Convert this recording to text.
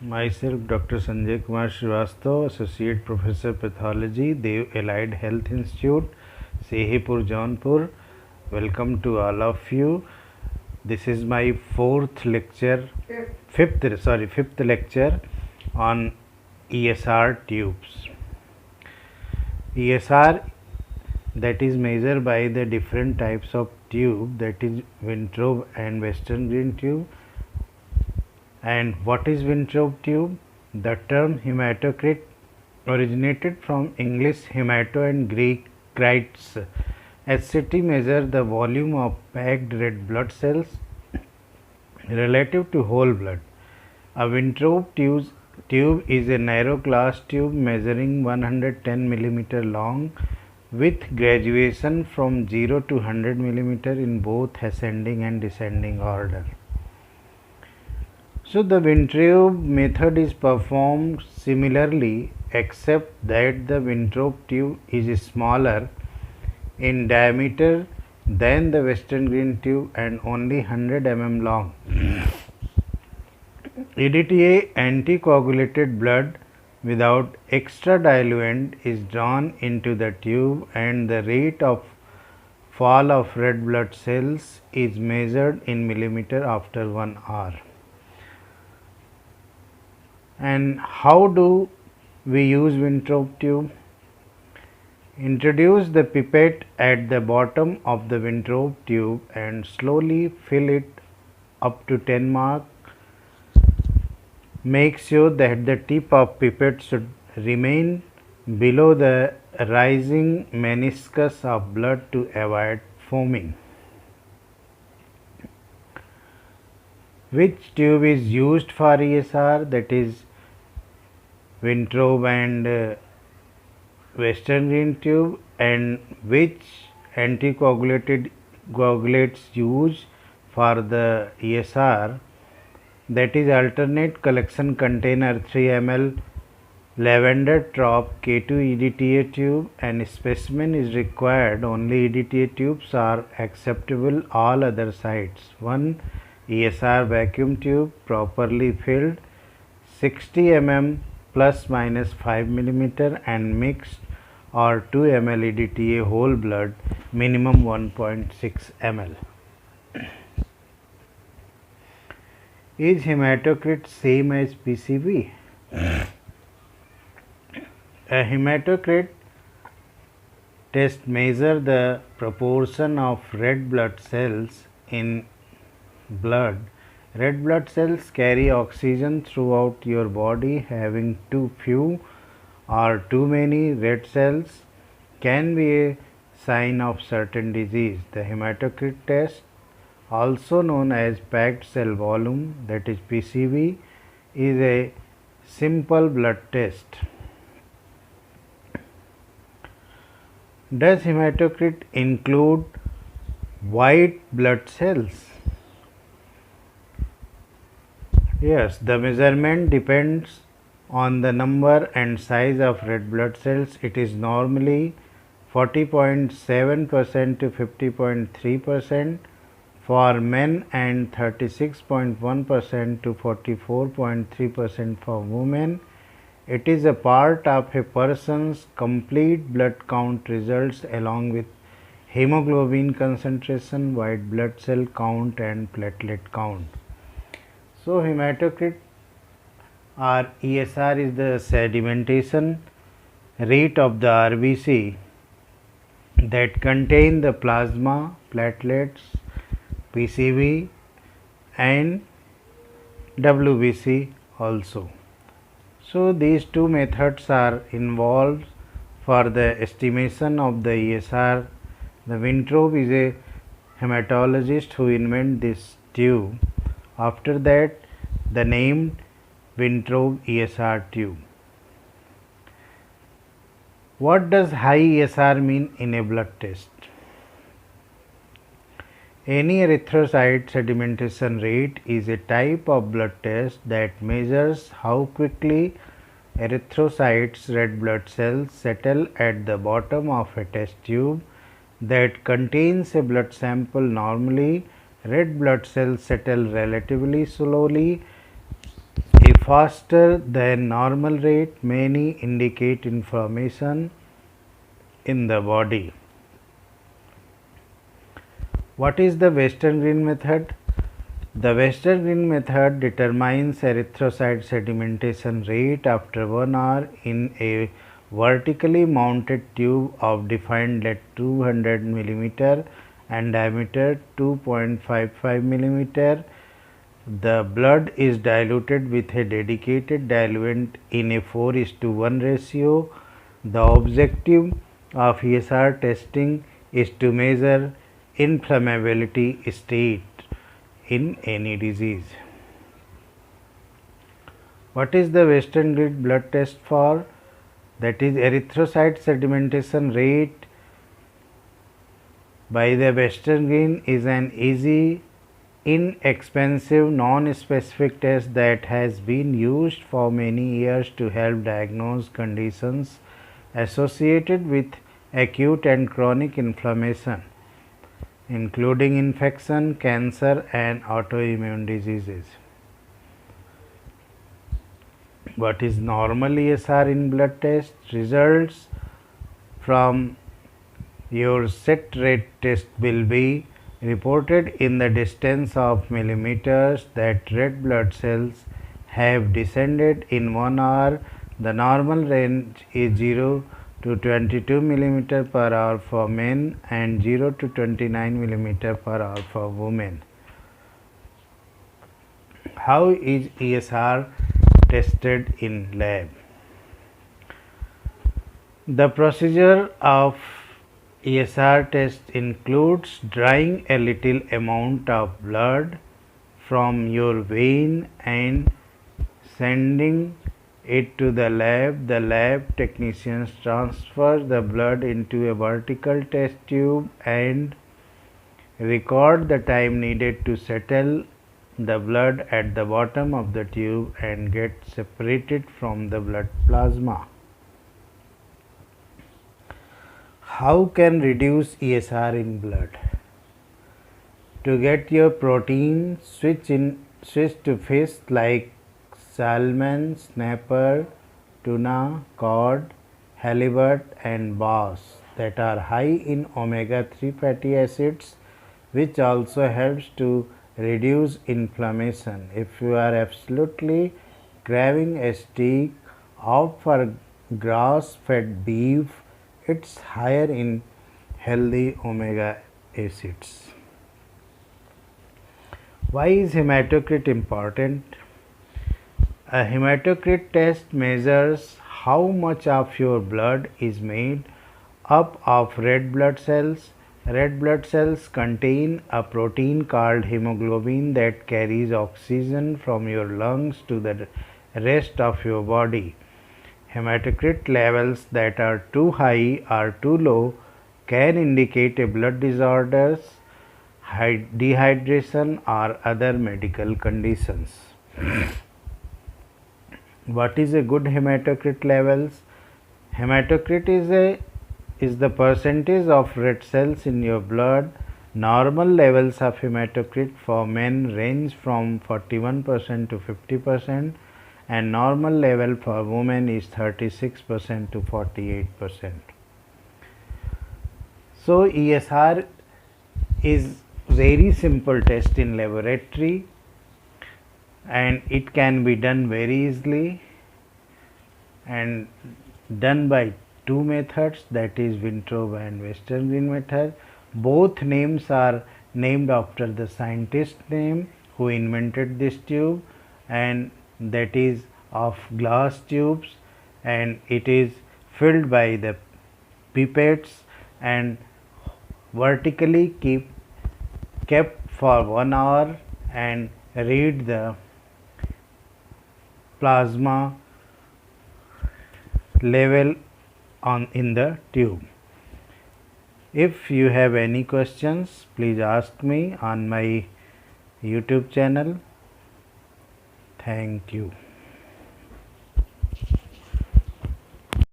Myself, Dr. Sanjay Kumar Srivastava, Associate Professor Pathology, Dev Allied Health Institute, Sehipur, Jaunpur. Welcome to all of you. This is my fifth lecture on ESR tubes. ESR, that is measured by the different types of tube, that is Winthrop and Western green tube. And what is Winthrop tube? The term hematocrit originated from English hemato and Greek krites. HCT measures the volume of packed red blood cells relative to whole blood. A Winthrop tube is a narrow glass tube measuring 110 mm long with graduation from 0 to 100 mm in both ascending and descending order. So the Winthrop method is performed similarly, except that the Winthrop tube is smaller in diameter than the Western green tube and only 100 mm long. EDTA, anticoagulated blood without extra diluent, is drawn into the tube and the rate of fall of red blood cells is measured in millimeter after 1 hour. And how do we use Winthrop tube? Introduce the pipette at the bottom of the Winthrop tube and slowly fill it up to 10 mark. Make sure that the tip of pipette should remain below the rising meniscus of blood to avoid foaming. Which tube is used for ESR? That is Winthrop and Western green tube. And which anticoagulates use for the ESR? That is alternate collection container 3 ml lavender trop K2 EDTA tube, and specimen is required. Only EDTA tubes are acceptable. All other sites. 1 ESR vacuum tube properly filled, 60 mm plus minus 5 mm and mixed, or 2 ml EDTA whole blood, minimum 1.6 ml. Is hematocrit same as PCV? A hematocrit test measure the proportion of red blood cells in blood. Red blood cells carry oxygen throughout your body. Having too few or too many red cells can be a sign of certain disease. The hematocrit test, also known as packed cell volume, that is PCV, is a simple blood test. Does hematocrit include white blood cells? Yes, the measurement depends on the number and size of red blood cells. It is normally 40.7% to 50.3% for men and 36.1% to 44.3% for women. It is a part of a person's complete blood count results along with hemoglobin concentration, white blood cell count and platelet count. So hematocrit or ESR is the sedimentation rate of the RBC that contain the plasma, platelets, PCV and WBC also. So these two methods are involved for the estimation of the ESR. The Winthrop is a hematologist who invented this tube. After that, the name Winthrop ESR tube. What does high ESR mean in a blood test? Any erythrocyte sedimentation rate is a type of blood test that measures how quickly erythrocytes, red blood cells, settle at the bottom of a test tube that contains a blood sample. Normally, red blood cells settle relatively slowly if faster than normal rate. Many indicate inflammation in the body. What is the Western green method? The Western green method determines erythrocyte sedimentation rate after 1 hour in a vertically mounted tube of defined lead 200 mm and diameter 2.55 mm. The blood is diluted with a dedicated diluent in a 4:1 ratio. The objective of ESR testing is to measure inflammability state in any disease. What is the Western green blood test for? That is erythrocyte sedimentation rate by the Western green is an easy, inexpensive, non-specific test that has been used for many years to help diagnose conditions associated with acute and chronic inflammation, including infection, cancer, and autoimmune diseases. What is normal ESR in blood test? Results from your set rate test will be reported in the distance of millimeters that red blood cells have descended in 1 hour. The normal range is 0 to 22 mm per hour for men and 0 to 29 mm per hour for women. How is ESR tested in lab? The procedure of ESR test includes drawing a little amount of blood from your vein and sending it to the lab. The lab technicians transfer the blood into a vertical test tube and record the time needed to settle the blood at the bottom of the tube and get separated from the blood plasma. How can reduce ESR in blood? To get your protein, switch to fish like salmon, snapper, tuna, cod, halibut and bass that are high in omega-3 fatty acids, which also helps to reduce inflammation. If you are absolutely craving a steak opt for grass-fed beef. It's higher in healthy omega acids. Why is hematocrit important? A hematocrit test measures how much of your blood is made up of red blood cells. Red blood cells contain a protein called hemoglobin that carries oxygen from your lungs to the rest of your body. Hematocrit levels that are too high or too low can indicate a blood disorders, dehydration or other medical conditions. What is a good hematocrit levels? Hematocrit is the percentage of red cells in your blood. Normal levels of hematocrit for men range from 41% to 50%. And normal level for women is 36% to 48%. So ESR is very simple test in laboratory and it can be done very easily and done by two methods, that is Winthrop and Western green method. Both names are named after the scientist name who invented this tube, and that is of glass tubes, and it is filled by the pipettes and vertically kept for 1 hour and read the plasma level in the tube. If you have any questions, please ask me on my YouTube channel. Thank you.